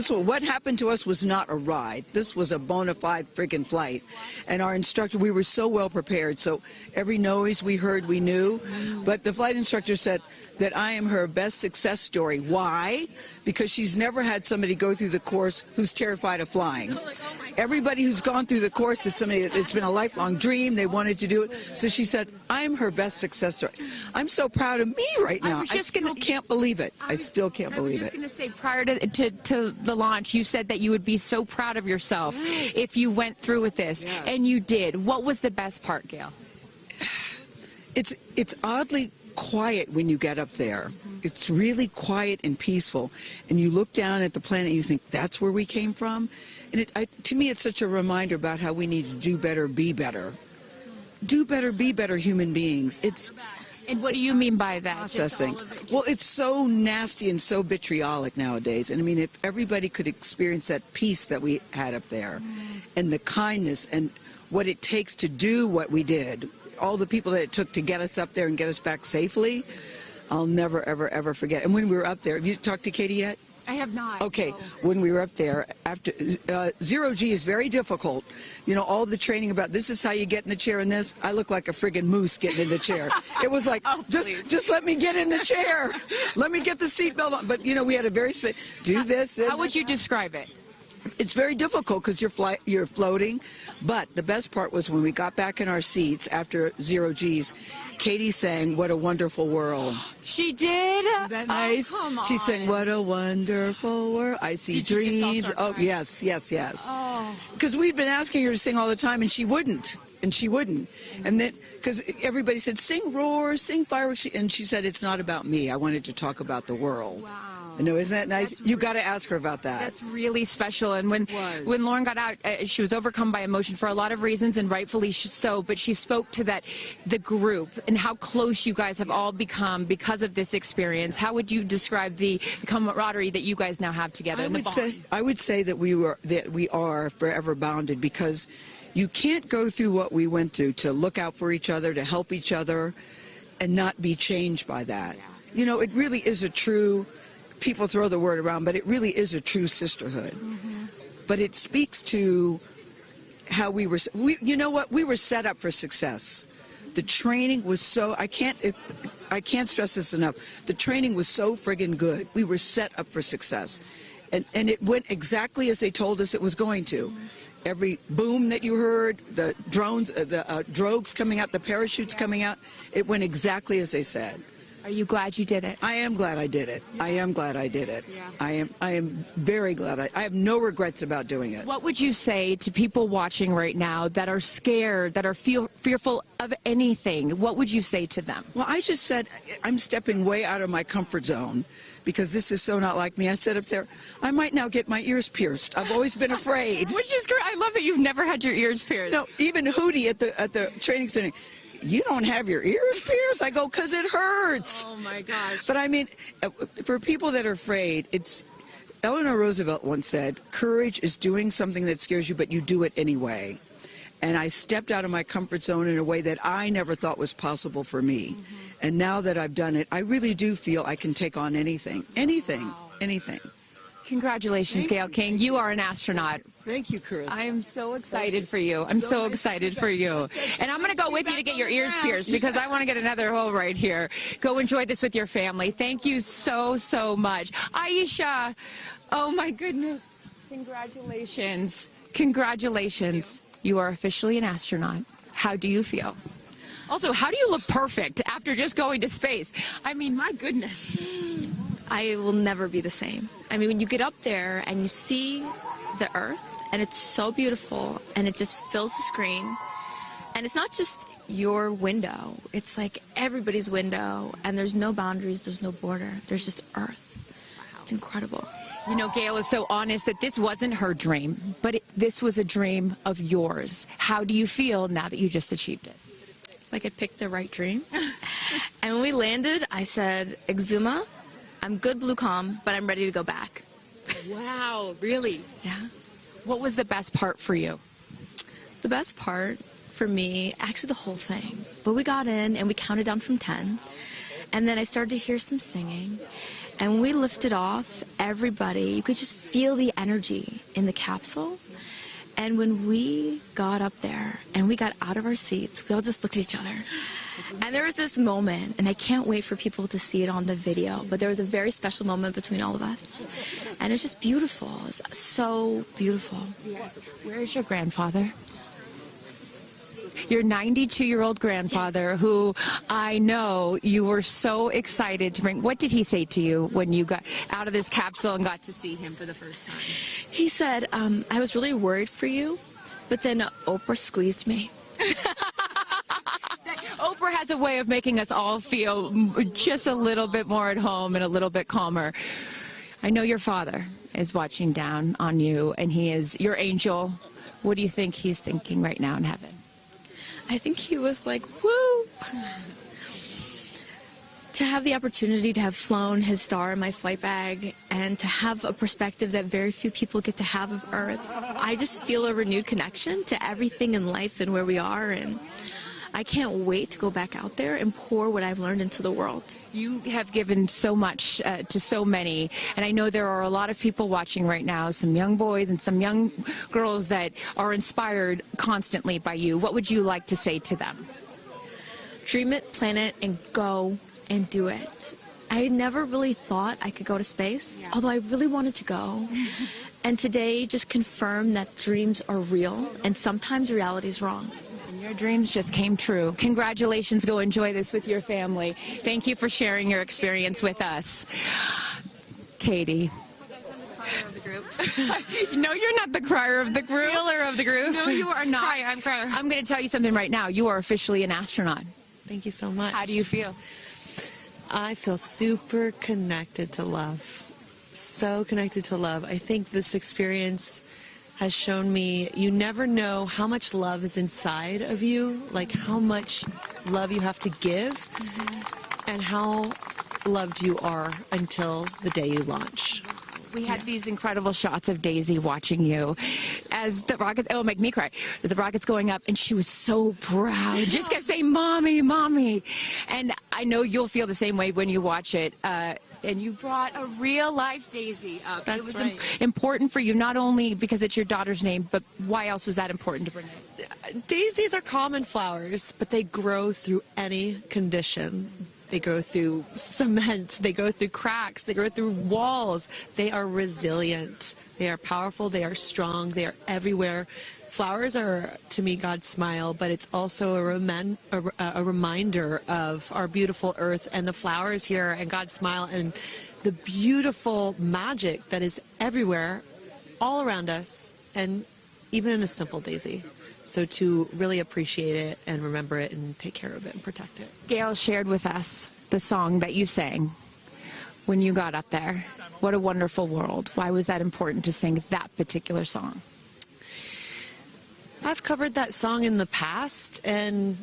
Speaker 10: What happened to us was not a ride. This was a bona fide friggin' flight. And our instructor, we were so well prepared. So every noise we heard, we knew. But the flight instructor said that I am her best success story. Why? Because she's never had somebody go through the course who's terrified of flying. Everybody who's gone through the course is somebody that it's been a lifelong dream. They wanted to do it. So she said, I'm her best success story. I'm so proud of me right now. I still can't believe it. I still can't believe it.
Speaker 4: I was just going to say, prior to the launch, you said that you would be so proud of yourself if you went through with this. Yes. And you did. What was the best part, Gayle?
Speaker 10: It's oddly quiet when you get up there. It's really quiet and peaceful. And you look down at the planet and you think, that's where we came from? And to me, it's such a reminder about how we need to do better, be better. Do better, be better human beings.
Speaker 4: And what do you mean by that?
Speaker 10: Processing. Well, it's so nasty and so vitriolic nowadays. And I mean, if everybody could experience that peace that we had up there, and the kindness and what it takes to do what we did, all the people that it took to get us up there and get us back safely, I'll never, ever, ever forget. And when we were up there, have you talked to Katy yet?
Speaker 4: I have not.
Speaker 10: Okay, when we were up there, after zero-G is very difficult. You know, all the training about this is how you get in the chair and this. I look like a friggin' moose getting in the chair. It was like, just let me get in the chair. Let me get the seatbelt on. But, you know, we had a very do this.
Speaker 4: How would you describe it?
Speaker 14: it's very difficult because you're floating. But the best part was when we got back in our seats after 0 G's, Katy sang "What a Wonderful World."
Speaker 4: She did?
Speaker 14: Isn't that nice?
Speaker 4: Oh, come on.
Speaker 14: She sang "What a Wonderful World." I see
Speaker 4: Did you just all
Speaker 14: dreams.
Speaker 4: start
Speaker 14: Oh,
Speaker 4: crying?
Speaker 14: yes.
Speaker 4: Oh.
Speaker 14: Because we'd been asking her to sing all the time, and she wouldn't. And then, because everybody said, sing roar, sing fireworks. And she said, it's not about me. I wanted to talk about the world.
Speaker 4: Wow.
Speaker 14: I know, isn't that nice? You got to ask her about that.
Speaker 4: That's really special. And when Lauren got out, she was overcome by emotion for a lot of reasons, and rightfully so. But she spoke to the group and how close you guys have all become because of this experience. How would you describe the camaraderie that you guys now have together?
Speaker 14: I would say that we are forever bonded, because you can't go through what we went through to look out for each other, to help each other, and not be changed by that. You know, it really is a true, people throw the word around, but it really is a true sisterhood. But it speaks to how we you know what, we were set up for success. The training was so, I can't stress this enough, the training was so friggin' good. We were set up for success. And it went exactly as they told us it was going to. Every boom that you heard, the drones, the drogues coming out, the parachutes coming out, it went exactly as they said.
Speaker 4: Are you glad you did it?
Speaker 14: I am glad I did it. I am glad I did it. I am very glad. I have no regrets about doing it.
Speaker 4: What would you say to people watching right now that are scared, that are fearful of anything? What would you say to them?
Speaker 14: Well, I just said I'm stepping way out of my comfort zone, because this is so not like me. I said up there, I might now get my ears pierced. I've always been afraid.
Speaker 4: Which is great. I love that you've never had your ears pierced.
Speaker 14: No, even Hootie at the training center, you don't have your ears pierced? I go, because it hurts.
Speaker 4: Oh, my gosh.
Speaker 14: But I mean, for people that are afraid, Eleanor Roosevelt once said, courage is doing something that scares you, but you do it anyway. And I stepped out of my comfort zone in a way that I never thought was possible for me. And now that I've done it, I really do feel I can take on anything. Anything.
Speaker 4: Congratulations, Gayle King. You are an astronaut.
Speaker 14: Thank you, Chris.
Speaker 4: I am so excited for you. I'm so excited for you. And I'm going to go with you to get your ears pierced, because I want to get another hole right here. Go enjoy this with your family. Thank you so, so much. Aisha, oh my goodness. Congratulations. Congratulations. You are officially an astronaut. How do you feel? Also, how do you look perfect after just going to space? I mean, my goodness.
Speaker 15: I will never be the same. I mean, when you get up there and you see the Earth, and it's so beautiful, and it just fills the screen, and it's not just your window, it's like everybody's window, and there's no boundaries, there's no border, there's just Earth. It's incredible.
Speaker 4: You know, Gayle is so honest that this wasn't her dream, but this was a dream of yours. How do you feel now that you just achieved it?
Speaker 15: Like I picked the right dream. And when we landed, I said, Exuma, I'm good, blue calm, but I'm ready to go back.
Speaker 4: Wow, really?
Speaker 15: Yeah.
Speaker 4: What was the best part for you?
Speaker 15: The best part for me, actually the whole thing. But we got in and we counted down from 10. And then I started to hear some singing. And when we lifted off, everybody, you could just feel the energy in the capsule. And when we got up there and we got out of our seats, we all just looked at each other. And there was this moment, and I can't wait for people to see it on the video, but there was a very special moment between all of us. And it's just beautiful. It's so beautiful.
Speaker 4: Yes. Where is your grandfather? Your 92-year-old grandfather, who I know you were so excited to bring. What did he say to you when you got out of this capsule and got to see him for the first time?
Speaker 15: He said, I was really worried for you, but then Oprah squeezed me.
Speaker 4: Oprah has a way of making us all feel just a little bit more at home and a little bit calmer. I know your father is watching down on you, and he is your angel. What do you think he's thinking right now in heaven?
Speaker 15: I think he was like, woo! To have the opportunity to have flown his star in my flight bag and to have a perspective that very few people get to have of Earth, I just feel a renewed connection to everything in life and where we are, and I can't wait to go back out there and pour what I've learned into the world.
Speaker 4: You have given so much to so many, and I know there are a lot of people watching right now, some young boys and some young girls that are inspired constantly by you. What would you like to say to them?
Speaker 15: Dream it, plan it, and go and do it. I never really thought I could go to space, although I really wanted to go. And today just confirmed that dreams are real and sometimes reality is wrong.
Speaker 4: And your dreams just came true. Congratulations. Go enjoy this with your family. Thank you for sharing your experience with us. Katy. No, you're not the crier of the group.
Speaker 5: Reeler of the group.
Speaker 4: No, you are not.
Speaker 5: I'm crier.
Speaker 4: I'm going to tell you something right now. You are officially an astronaut.
Speaker 5: Thank you so much.
Speaker 4: How do you feel?
Speaker 5: I feel super connected to love. So connected to love. I think this experience has shown me you never know how much love is inside of you, like how much love you have to give, and how loved you are until the day you launch.
Speaker 4: We had these incredible shots of Daisy watching you as the rocket, it'll make me cry, as the rocket's going up, and she was so proud. Just kept saying, Mommy, Mommy. And I know you'll feel the same way when you watch it. And you brought a real-life Daisy up.
Speaker 5: That's
Speaker 4: it was
Speaker 5: right.
Speaker 4: important for you, not only because it's your daughter's name, but why else was that important to bring it?
Speaker 5: Daisies are common flowers, but they grow through any condition. They go through cement, they go through cracks, they go through walls. They are resilient, they are powerful, they are strong, they are everywhere. Flowers are, to me, God's smile, but it's also a reminder of our beautiful earth and the flowers here and God's smile and the beautiful magic that is everywhere, all around us, and even in a simple daisy. So to really appreciate it and remember it and take care of it and protect it.
Speaker 4: Gayle shared with us the song that you sang when you got up there. What a wonderful world. Why was that important to sing that particular song?
Speaker 5: I've covered that song in the past, and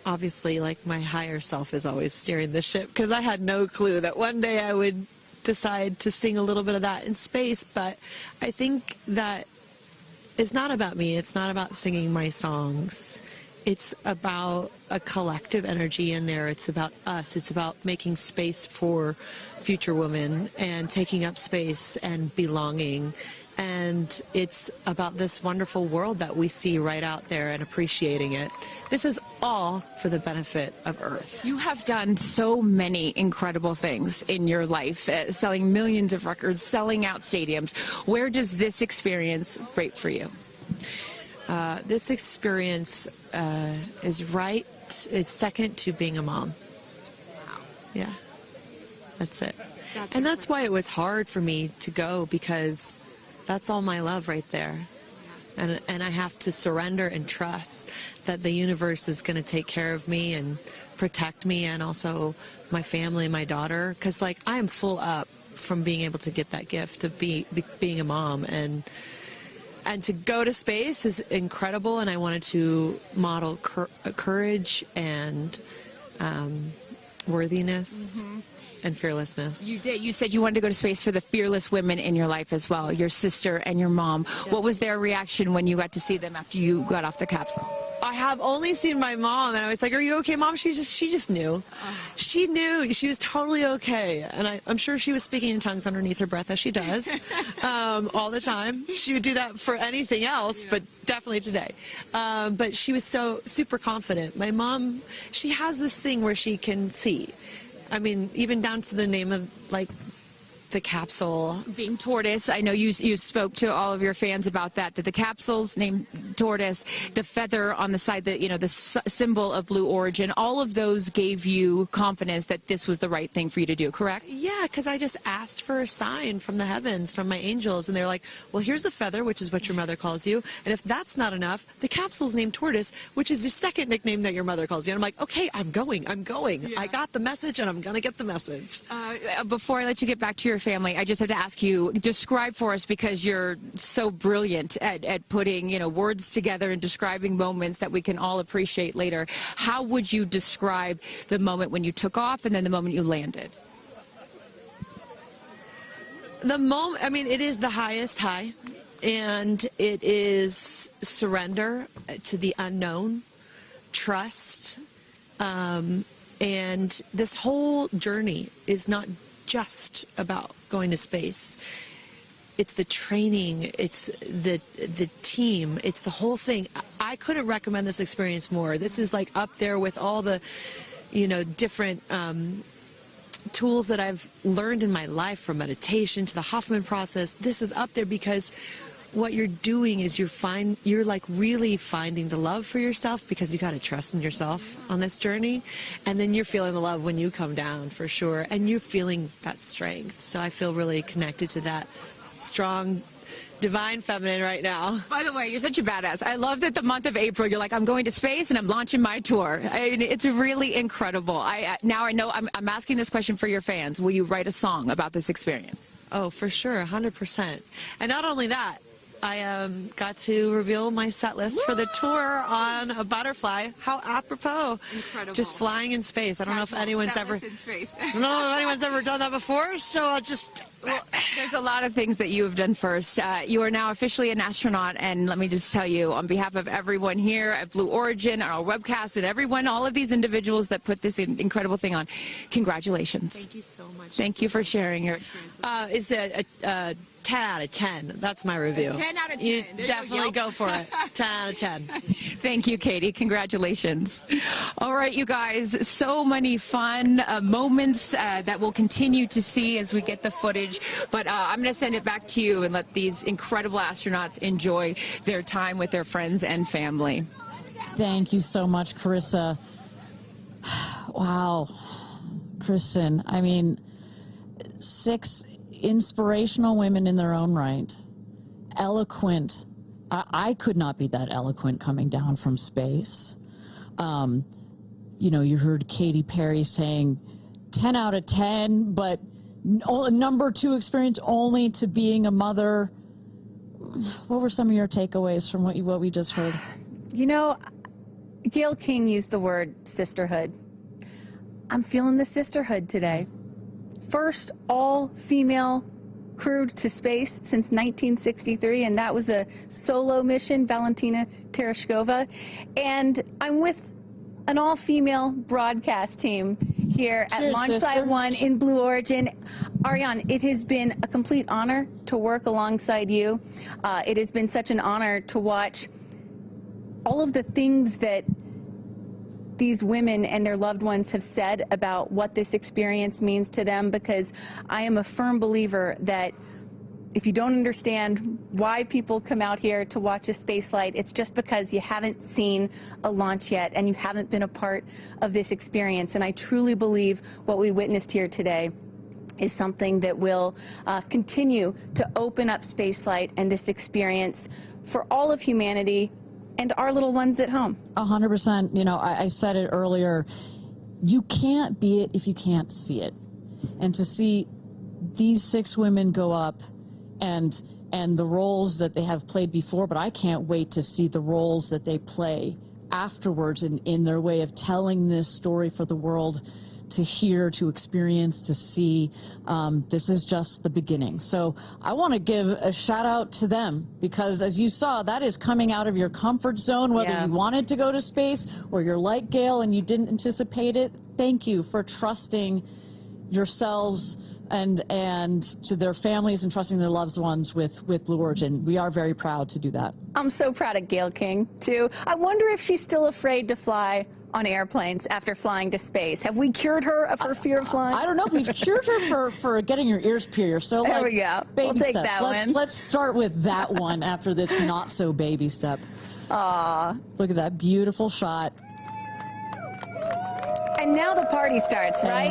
Speaker 5: obviously, like, my higher self is always steering the ship, because I had no clue that one day I would decide to sing a little bit of that in space. But I think that it's not about me. It's not about singing my songs. It's about a collective energy in there. It's about us. It's about making space for future women and taking up space and belonging. And it's about this wonderful world that we see right out there and appreciating it. This is all for the benefit of Earth.
Speaker 4: You have done so many incredible things in your life, selling millions of records, selling out stadiums. Where does this experience rate for you?
Speaker 5: This experience is second to being a mom.
Speaker 4: Wow.
Speaker 5: Yeah, that's it. And that's why it was hard for me to go, because that's all my love right there. And I have to surrender and trust that the universe is going to take care of me and protect me, and also my family and my daughter. Because, like, I am full up from being able to get that gift of being a mom. And to go to space is incredible, and I wanted to model courage and worthiness. And fearlessness.
Speaker 4: You did. You said you wanted to go to space for the fearless women in your life as well, your sister and your mom. Yeah. What was their reaction when you got to see them after you got off the capsule?
Speaker 5: I have only seen my mom, and I was like, "Are you okay, Mom?" She just knew. She knew. She was totally okay, and I'm sure she was speaking in tongues underneath her breath, as she does all the time. She would do that for anything else, but definitely today. But she was so super confident. My mom, she has this thing where she can see. I mean, even down to the name of, like, the capsule.
Speaker 4: Being tortoise. I know you spoke to all of your fans about that the capsule's named tortoise, the feather on the side, the symbol of Blue Origin, all of those gave you confidence that this was the right thing for you to do, correct?
Speaker 5: Yeah, because I just asked for a sign from the heavens, from my angels, and they're like, well, here's the feather, which is what your mother calls you, and if that's not enough, the capsule's named Tortoise, which is your second nickname that your mother calls you. And I'm like, okay, I'm going. Yeah. I got the message, and I'm going to get the message.
Speaker 4: Before I let you get back to your family, I just have to ask you, describe for us, because you're so brilliant at putting, words together and describing moments that we can all appreciate later. How would you describe the moment when you took off and then the moment you landed?
Speaker 5: The moment, I mean, it is the highest high, and it is surrender to the unknown, trust, and this whole journey is not just about going to space. It's the training, it's the team, it's the whole thing. I couldn't recommend this experience more. This is like up there with all the, different
Speaker 16: tools that I've learned in my life, from meditation to the Hoffman process, this is up there because what you're doing is you're like really finding the love for yourself, because you got to trust in yourself on this journey, and then you're feeling the love when you come down, for sure, and you're feeling that strength. So I feel really connected to that strong divine feminine right now.
Speaker 4: By the way, you're such a badass. I love that the month of April, you're like, I'm going to space and I'm launching my tour. I mean, it's really incredible. Now I know I'm asking this question for your fans. Will you write a song about this experience?
Speaker 16: Oh, for sure, 100%. And not only that, I got to reveal my set list for the tour on a butterfly. How apropos.
Speaker 4: Incredible.
Speaker 16: Just flying in space. I don't know if anyone's ever
Speaker 4: in space.
Speaker 16: I don't know if anyone's ever done that before, so I'll just...
Speaker 4: Well, there's a lot of things that you have done first. You are now officially an astronaut, and let me just tell you, on behalf of everyone here at Blue Origin, our webcast, and everyone, all of these individuals that put this incredible thing on, congratulations.
Speaker 16: Thank you so much.
Speaker 4: Thank you for sharing your experience.
Speaker 16: Is it a 10 out of 10? That's my review.
Speaker 4: 10 out of 10.
Speaker 16: You definitely go for it. 10 out of 10.
Speaker 4: Thank you, Katy. Congratulations. All right, you guys, so many fun moments that we'll continue to see as we get the footage. But I'm going to send it back to you and let these incredible astronauts enjoy their time with their friends and family.
Speaker 1: Thank you so much, Carissa. Wow. Kristen, I mean, 6 inspirational women in their own right, eloquent. I could not be that eloquent coming down from space. You know, you heard Katy Perry saying 10 out of 10, but number 2 experience only to being a mother. What were some of your takeaways from what we just heard?
Speaker 3: You know, Gayle King used the word sisterhood. I'm feeling the sisterhood today. First all-female crew to space since 1963, and that was a solo mission, Valentina Tereshkova. And I'm with an all-female broadcast team here at Launch Site 1 in Blue Origin. Ariane, it has been a complete honor to work alongside you. It has been such an honor to watch all of the things that these women and their loved ones have said about what this experience means to them, because I am a firm believer that if you don't understand why people come out here to watch a space flight, it's just because you haven't seen a launch yet and you haven't been a part of this experience. And I truly believe what we witnessed here today is something that will continue to open up spaceflight and this experience for all of humanity and our little ones at home.
Speaker 1: 100%. You know, I said it earlier, you can't be it if you can't see it. And to see these 6 women go up and the roles that they have played before, but I can't wait to see the roles that they play afterwards in their way of telling this story for the world to hear, to experience, to see. This is just the beginning. So I want to give a shout out to them, because as you saw, that is coming out of your comfort zone, whether you wanted to go to space or you're like Gayle and you didn't anticipate it. Thank you for trusting yourselves and to their families and trusting their loved ones with Blue Origin. We are very proud to do that.
Speaker 3: I'm so proud of Gayle King, too. I wonder if she's still afraid to fly on airplanes after flying to space. Have we cured her of her fear of flying?
Speaker 1: I don't know. We've cured her for getting your ears pierced. So
Speaker 3: there we go.
Speaker 1: Baby
Speaker 3: we'll take
Speaker 1: steps.
Speaker 3: that one.
Speaker 1: Let's start with that one after this not so baby step.
Speaker 3: Aw.
Speaker 1: Look at that beautiful shot.
Speaker 3: And now the party starts, right?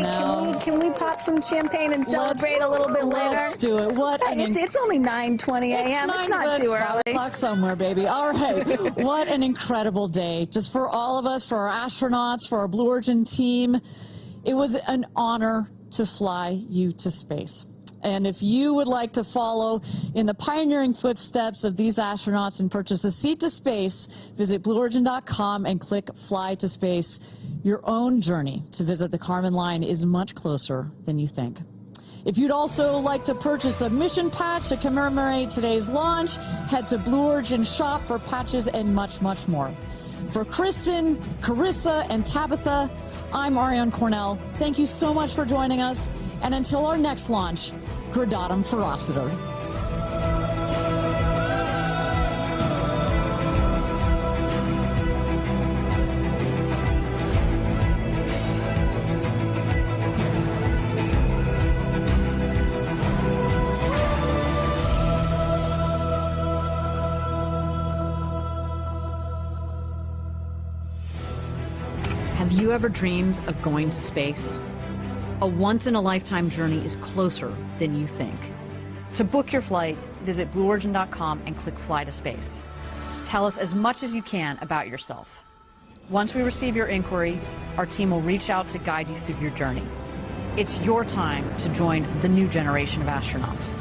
Speaker 3: Can we pop some champagne and celebrate a little bit later?
Speaker 1: Let's do it.
Speaker 3: It's only 9:20 a.m. It's not too early.
Speaker 1: 5 o'clock somewhere, baby. All right. What an incredible day. Just for all of us, for our astronauts, for our Blue Origin team. It was an honor to fly you to space. And if you would like to follow in the pioneering footsteps of these astronauts and purchase a seat to space, visit BlueOrigin.com and click Fly to Space. Your own journey to visit the Kármán line is much closer than you think. If you'd also like to purchase a mission patch to commemorate today's launch, head to Blue Origin shop for patches and much, much more. For Kristen, Carissa, and Tabitha, I'm Ariane Cornell. Thank you so much for joining us. And until our next launch, Gradatum Ferociter.
Speaker 17: Have you ever dreamed of going to space? A once-in-a-lifetime journey is closer than you think. To book your flight, visit BlueOrigin.com and click Fly to Space. Tell us as much as you can about yourself. Once we receive your inquiry, our team will reach out to guide you through your journey. It's your time to join the new generation of astronauts.